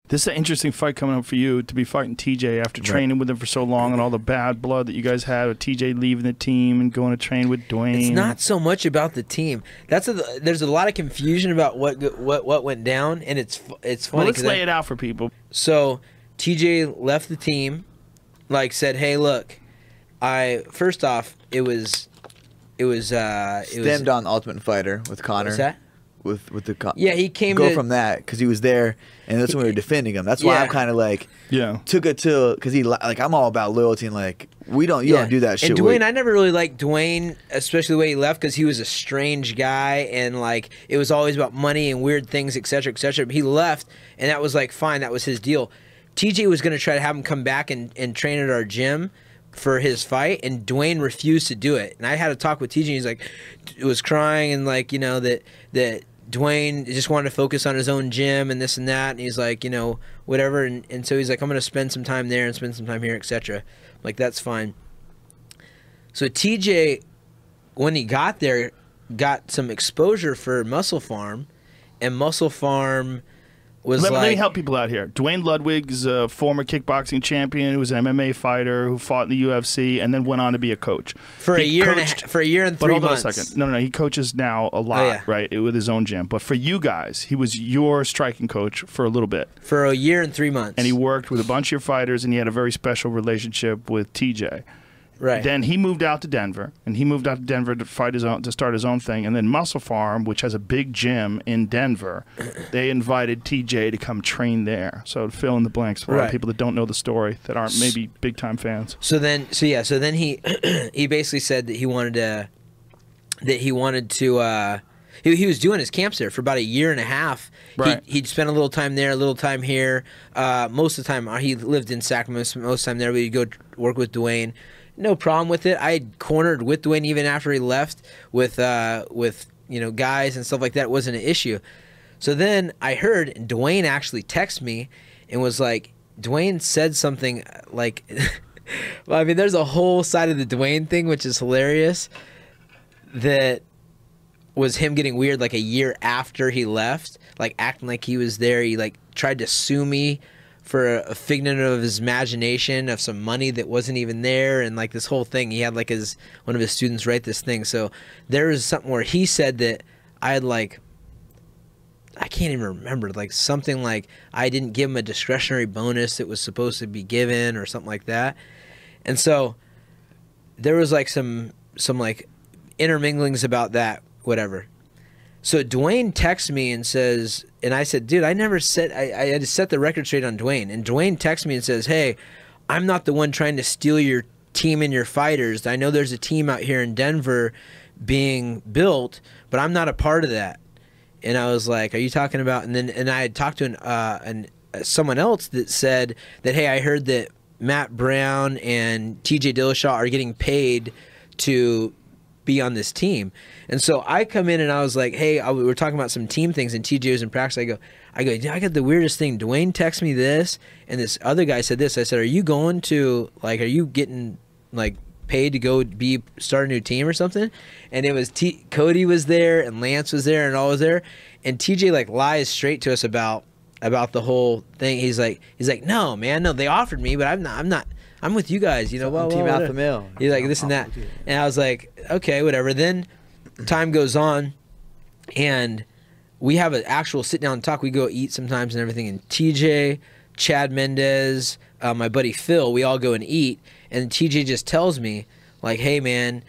This is an interesting fight coming up for you to be fighting TJ after training with him for so long and all the bad blood that you guys had with TJ leaving the team and going to train with Dwayne. It's not so much about the team. There's a lot of confusion about what went down, and it's funny. Well, let's lay it out for people. So TJ left the team, like said, "Hey, look, first off, it was stemmed on Ultimate Fighter with Connor." What's that? With the yeah, he came go from that because he was there, and that's when we were defending him. That's why I'm kind of like took it to because he like I'm all about loyalty and like you don't do that shit. And Dwayne, I never really liked Dwayne, especially the way he left because he was a strange guy and like it was always about money and weird things, etc., etc. He left, and that was like fine, that was his deal. TJ was going to try to have him come back and train at our gym for his fight, and Dwayne refused to do it. And I had a talk with TJ, and he's like, was crying and like that Dwayne just wanted to focus on his own gym and this and that, and he's like, whatever, and so he's like, I'm going to spend some time there and spend some time here, etc. Like, that's fine. So TJ, when he got there, got some exposure for Muscle Farm, and Muscle Farm was let me help people out here. Dwayne Ludwig is a former kickboxing champion who was an MMA fighter who fought in the UFC and then went on to be a coach. For a year and 3 months. But hold on a second. No, he coaches now a lot, right, with his own gym. But for you guys, he was your striking coach for a little bit. For a year and 3 months. And he worked with a bunch of your fighters, and he had a very special relationship with TJ. Right. Then he moved out to Denver, to start his own thing. And then Muscle Farm, which has a big gym in Denver, they invited TJ to come train there. So to fill in the blanks for a lot of people that don't know the story, that aren't maybe big time fans. So then he he basically said that he was doing his camps there for about a year and a half. Right. He'd spend a little time there, a little time here. Most of the time, he lived in Sacramento. Most of the time there, we'd go work with Dwayne. No problem with it. I had cornered with Dwayne even after he left with guys and stuff like that. It wasn't an issue. So then I heard Dwayne actually text me and was like, Dwayne said something like, well, I mean, there's a whole side of the Dwayne thing, which is hilarious, that was him getting weird like a year after he left, like acting like he was there. He like tried to sue me for a figment of his imagination of some money that wasn't even there, and like this whole thing. He had like one of his students write this thing. So there was something where he said that I had like, I can't even remember, like something like I didn't give him a discretionary bonus that was supposed to be given or something like that. And so there was like some like interminglings about that, whatever. So Dwayne texts me and says, and I said, dude, I never said, I had to set the record straight on Dwayne. And Dwayne texts me and says, hey, I'm not the one trying to steal your team and your fighters. I know there's a team out here in Denver being built, but I'm not a part of that. And I was like, are you talking about, and I had talked to someone else that said that, hey, I heard that Matt Brown and TJ Dillashaw are getting paid to be on this team. And so I come in and I was like, hey, we were talking about some team things, and TJ was in practice. I go, I got the weirdest thing. Dwayne texted me this, and this other guy said this. I said, are you going to, like, are you getting, like, paid to go start a new team or something? And it was Cody was there, and Lance was there, and all was there. And TJ, like, lies straight to us about the whole thing. He's like, no, man, no, they offered me, but I'm not. I'm with you guys, you know. Well, Team Alpha Male. He's like this and that, and I was like, okay, whatever. Then time goes on, and we have an actual sit down talk. We go eat sometimes and everything. And TJ, Chad Mendez, my buddy Phil, we all go and eat. And TJ just tells me, like, hey man,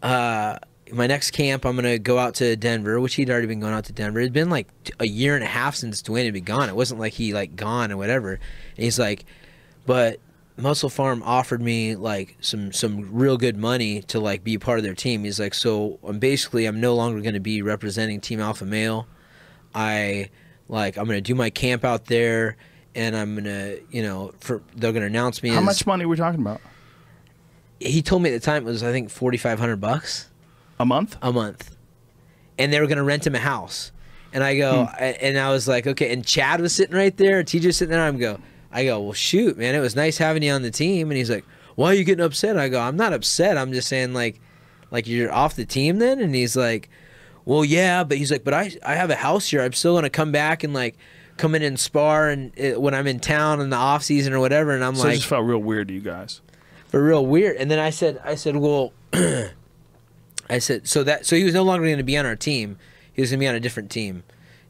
my next camp, I'm gonna go out to Denver, which he'd already been going out to Denver. It'd been like a year and a half since Dwayne had been gone. It wasn't like he like gone or whatever. And he's like, but Muscle Farm offered me like some real good money to like be part of their team. He's like, so I'm no longer going to be representing Team Alpha Male. I'm going to do my camp out there, and I'm going to, they're going to announce me. How much money are we talking about? He told me at the time it was, I think, $4,500 a month. A month, and they were going to rent him a house. And I go, and I was like, okay. And Chad was sitting right there. TJ was sitting there. I go, well, shoot, man, it was nice having you on the team. And he's like, why are you getting upset? I go, I'm not upset. I'm just saying, like you're off the team then? And he's like, well, yeah. But he's like, but I have a house here. I'm still going to come back and, like, come in and spar and when I'm in town in the off season or whatever, and I'm so like, it just felt real weird to you guys. For real weird. And then I said, well, I said, so he was no longer going to be on our team. He was going to be on a different team.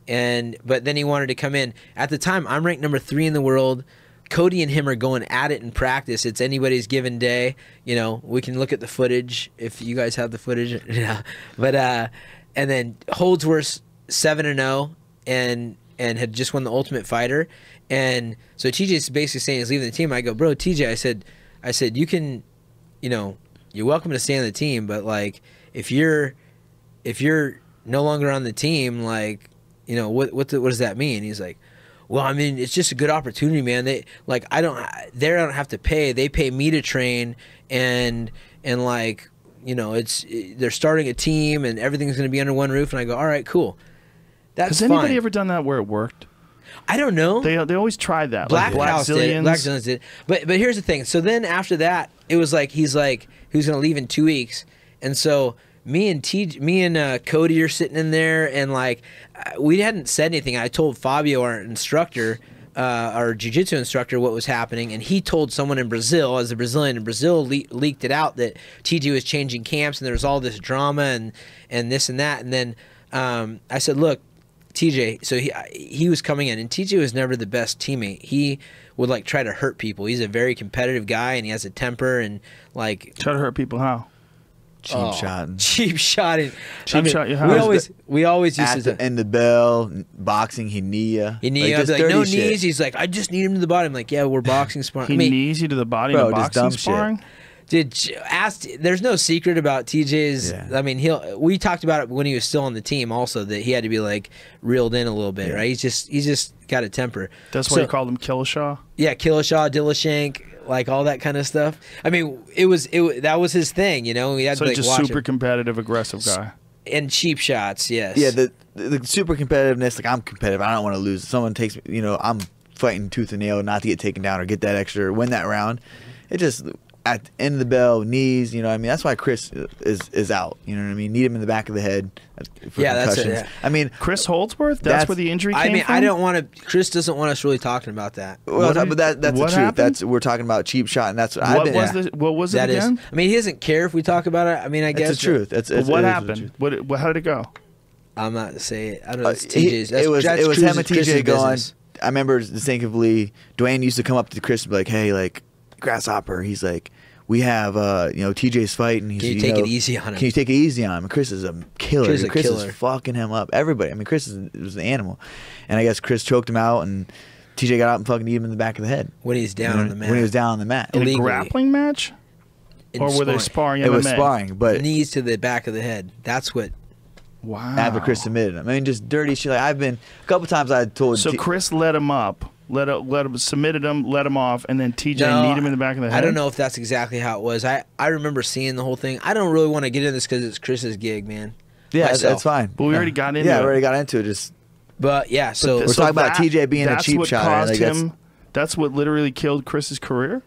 But then he wanted to come in. At the time, I'm ranked number 3 in the world. Cody and him are going at it in practice. It's anybody's given day. You know, we can look at the footage if you guys have the footage. Yeah. But and then Holdsworth 7-0 and had just won the Ultimate Fighter. And so TJ's basically saying he's leaving the team. I go, bro, TJ, I said you can, you know, you're welcome to stay on the team, but like if you're no longer on the team, like, you know, what does that mean? He's like, well, I mean, it's just a good opportunity, man. They don't have to pay. They pay me to train, and like, you know, they're starting a team and everything's going to be under one roof. And I go, all right, cool. That's fine. Has anybody ever done that where it worked? I don't know. They always try that. Black House did. Black Zones did. But here's the thing. So then after that, it was like he was going to leave in 2 weeks, and so me and Cody are sitting in there, and like we hadn't said anything. I told Fabio, our instructor, our jiu-jitsu instructor, what was happening, and he told someone in Brazil, as a Brazilian in Brazil, leaked it out that TJ was changing camps, and there was all this drama and this and that, and then I said, look, TJ, so he was coming in, and TJ was never the best teammate. He would like try to hurt people. He's a very competitive guy, and he has a temper, and like try to hurt people how? Cheap shotting. Cheap shotting. Cheap shot your house. We always used to end the bell, boxing, he knee ya. He knee ya. Like, no knees. He's like, I just need him to the body. I'm like, yeah, we're boxing sparring. He knees you to the body in boxing sparring? Shit. There's no secret about TJ's. Yeah. I mean, we talked about it when he was still on the team. Also, that he had to be like reeled in a little bit, right? He's just got a temper. That's why you called him Dillashaw. Yeah, Dillashaw, Dillashank, like all that kind of stuff. I mean, that was his thing, you know. He had so to, like, just watch super competitive, aggressive guy. And cheap shots, yes. Yeah, the super competitiveness. Like, I'm competitive. I don't want to lose. Someone takes me, you know, I'm fighting tooth and nail not to get taken down or get that extra or win that round. It just. At the end of the bell, knees, you know what I mean? That's why Chris is out. You know what I mean? Need him in the back of the head for concussions. That's it. Yeah. I mean, Chris Holdsworth? That's where the injury came from? I don't want to... Chris doesn't want us really talking about that. Well, but that's the truth. We're talking about cheap shot, and that's what was it again? I mean, he doesn't care if we talk about it. I mean, I guess... That's the truth. It's what happened? How did it go? I'm not to say it. I don't know. It's TJ's. It was him and TJ going... I remember distinctively, Dwayne used to come up to Chris and be like, hey, like, Grasshopper, he's like... We have, you know, TJ's fighting. Can you take it easy on him? Can you take it easy on him? And Chris is a killer. Chris is fucking him up. Everybody. I mean, Chris was an animal. And I guess Chris choked him out, and TJ got out and fucking kneed him in the back of the head. When he's down on the mat. When he was down on the mat. In a grappling match? Or were they sparring MMA? It was sparring, but... Knees to the back of the head. That's what... Wow. After Chris submitted him. I mean, just dirty shit. Like, I've been... A couple times I told... So Chris let him up. Let him submitted him, let him off, and then TJ kneed him in the back of the head. I don't know if that's exactly how it was. I remember seeing the whole thing. I don't really want to get into this because it's Chris's gig, man. Yeah, that's fine. But we already got into it. Yeah, we already got into it. But yeah, so we're talking about TJ being a cheap shot. That's what literally killed Chris's career.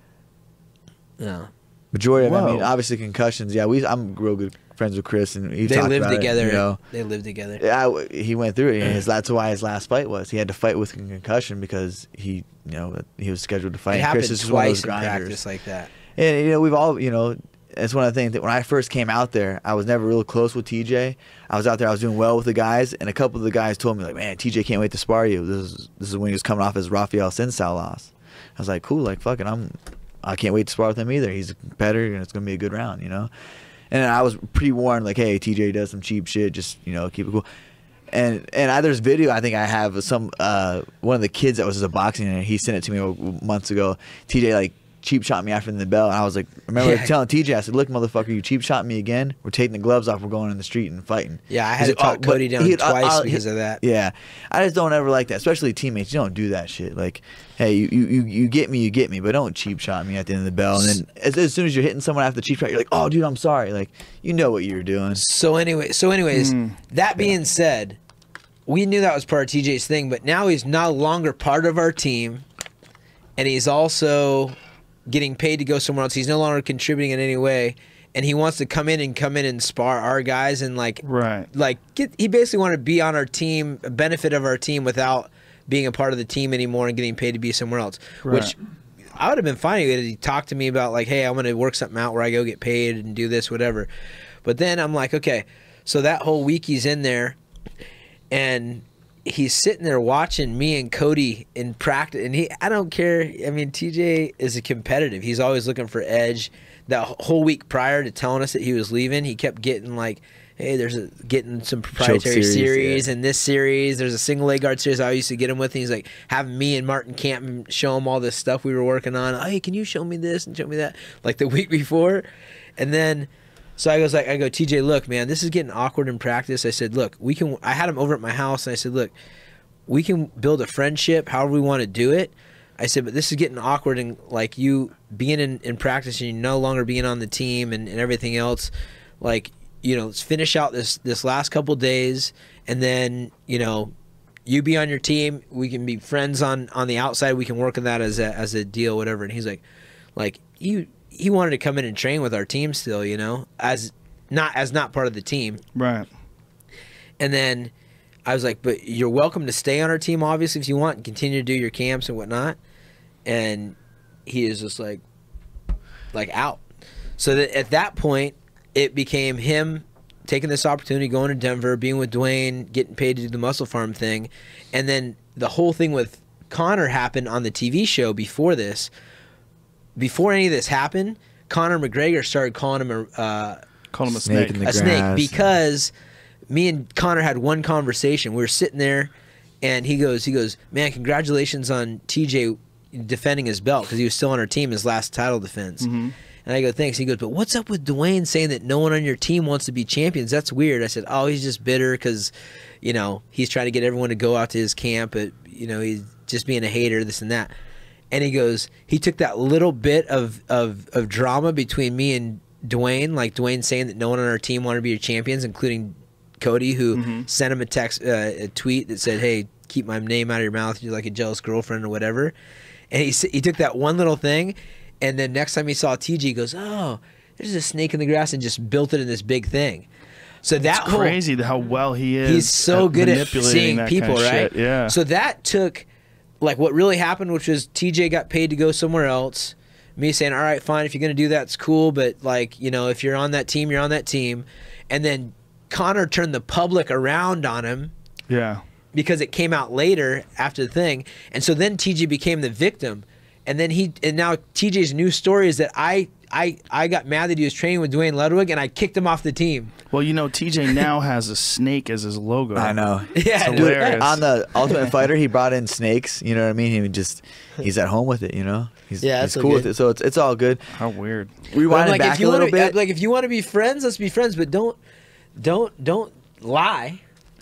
Yeah. Majority of it. I mean, obviously concussions. Yeah, I'm real good friends with Chris, and they lived together. You know. They lived together. Yeah, he went through it. And that's why his last fight was. He had to fight with concussion because he was scheduled to fight. It happened twice in practice like that. And we've all, it's one of the things that when I first came out there, I was never real close with TJ. I was out there, I was doing well with the guys, and a couple of the guys told me, like, man, TJ can't wait to spar you. This is when he was coming off his Rafael Sinsal loss. I was like, cool, like, fuck it, I can't wait to spar with him either. He's a competitor, and it's going to be a good round, And I was pretty warned, like, hey, TJ does some cheap shit, just, keep it cool. And there's video I think I have of some one of the kids that was a boxing, and he sent it to me months ago. TJ, like, cheap shot me after the bell, and I was like, telling TJ, I said, look, motherfucker, you cheap shot me again, we're taking the gloves off, we're going in the street and fighting. Yeah, I had to talk Cody down twice because of that. Yeah, I just don't ever like that, especially teammates. You don't do that shit. Like, hey, you get me, but don't cheap shot me at the end of the bell. And then as soon as you're hitting someone after the cheap shot, you're like, oh, dude, I'm sorry. Like, you know what you're doing. So anyways, that being said, we knew that was part of TJ's thing, but now he's no longer part of our team, and he's also getting paid to go somewhere else. He's no longer contributing in any way, and he wants to come in and spar our guys and he basically wanted to be on our team, benefit of our team without being a part of the team anymore and getting paid to be somewhere else. Right. Which I would have been fine if he talked to me about like, hey, I'm going to work something out where I go get paid and do this, whatever. But then I'm like, okay, so that whole week he's in there and he's sitting there watching me and Cody in practice. And I don't care. I mean, TJ is a competitive. He's always looking for edge. That whole week prior to telling us that he was leaving, he kept getting like, hey, getting some proprietary series and this series. There's a single leg guard series I used to get him with. And he's like having me and Martin Campman show him all this stuff we were working on. Hey, can you show me this and show me that? Like the week before. And then, so I go, TJ, look, man, this is getting awkward in practice. I said, look, I had him over at my house and I said, look, we can build a friendship however we want to do it. I said, but this is getting awkward and like you being in practice and you no longer being on the team and everything else. Like, you know, let's finish out this last couple days and then, you know, you be on your team. We can be friends on the outside. We can work on that as a deal, whatever. And he's like he wanted to come in and train with our team still, you know, as not part of the team. Right. And then I was like, but you're welcome to stay on our team, obviously, if you want, and continue to do your camps and whatnot. And he is just like out. So that at that point, it became him taking this opportunity, going to Denver, being with Dwayne, getting paid to do the Muscle Farm thing. And then the whole thing with Conor happened on the TV show before this. Before any of this happened, Conor McGregor started calling him a snake. In the a grass. snake because me and Conor had one conversation. We were sitting there, and he goes, man, congratulations on TJ defending his belt because he was still on our team, his last title defense. Mm-hmm. And I go, thanks. He goes, but what's up with Dwayne saying that no one on your team wants to be champions? That's weird. I said, oh, he's just bitter because, you know, he's trying to get everyone to go out to his camp, but, you know, he's just being a hater, this and that. And he goes, he took that little bit of drama between me and Dwayne, like Dwayne saying that no one on our team wanted to be your champions, including Cody, who sent him a tweet that said, hey, keep my name out of your mouth. You're like a jealous girlfriend or whatever. And he took that one little thing, and then next time he saw TG, he goes, oh, there's a snake in the grass, and just built it in this big thing. So that's crazy how well he is. He's so good at seeing people, right? Shit. Yeah. So that took, like, what really happened, which was TJ got paid to go somewhere else. Me saying, all right, fine, if you're going to do that, it's cool, but, like, you know, if you're on that team, you're on that team. And then Conor turned the public around on him. Yeah. Because it came out later after the thing. And so then TJ became the victim. And then now TJ's new story is that I got mad that he was training with Dwayne Ludwig and I kicked him off the team. Well, you know, TJ now has a snake as his logo. I know. Yeah, it's hilarious. On the Ultimate Fighter, he brought in snakes. You know what I mean? He's at home with it. You know, he's cool with it. So it's all good. How weird. Rewind like, back a little bit. Like, if you want to be friends, let's be friends, but don't lie.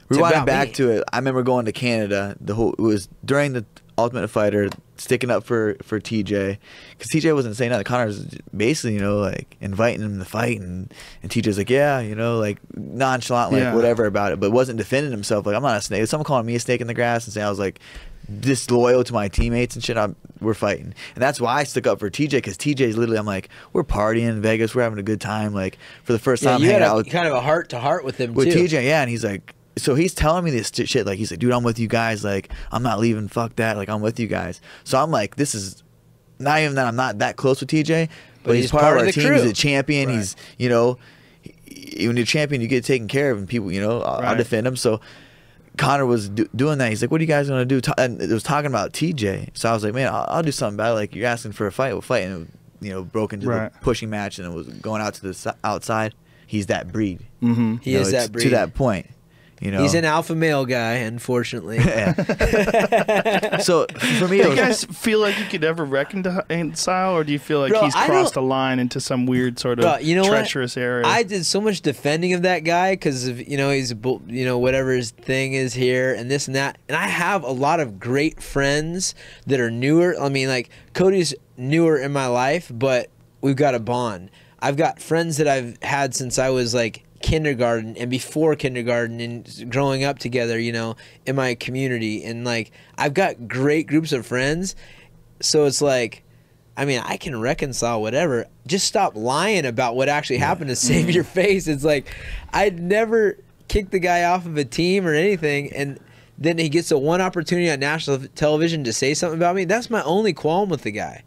Rewinding back to it, I remember going to Canada. It was during the Ultimate Fighter, sticking up for TJ, because TJ wasn't saying nothing. Conor was basically, you know, like inviting him to fight, and TJ's like, yeah, you know, like nonchalant, like whatever about it, but wasn't defending himself. Like, I'm not a snake. Someone calling me a snake in the grass and saying I was like disloyal to my teammates and shit. We're fighting, and that's why I stuck up for TJ, because TJ's literally, I'm like, we're partying in Vegas, we're having a good time, like for the first time. You hanging had out with, kind of a heart to heart with him with too. TJ, yeah, and he's like. So he's telling me this shit, like, he's like, dude, I'm with you guys, like, I'm not leaving, fuck that, like, I'm with you guys. So I'm like, this is not even that I'm not that close with TJ, but he's part of our team. Crew. He's a champion. Right. He's, you know, when you're a champion, you get taken care of, and people, you know, I'll defend him. So Conor was doing that. He's like, what are you guys going to do? And it was talking about TJ. So I was like, man, I'll do something about it. Like, you're asking for a fight, we'll fight. And it, you know, broke into the pushing match, and it was going out to the outside. He's that breed. Mm-hmm. He is that breed. To that point. You know? He's an alpha male guy, unfortunately. So for me, do you guys feel like you could ever reconcile, or do you feel like he's crossed a line into some weird sort of treacherous area? I did so much defending of that guy because of, you know, he's, you know, whatever his thing is here and this and that. And I have a lot of great friends that are newer. I mean, like, Cody's newer in my life, but we've got a bond. I've got friends that I've had since I was like kindergarten and before kindergarten and growing up together, you know, in my community. And like, I've got great groups of friends. So it's like, I mean, I can reconcile whatever. Just stop lying about what actually happened to save your face. It's like, I'd never kick the guy off of a team or anything. And then he gets the one opportunity on national television to say something about me. That's my only qualm with the guy.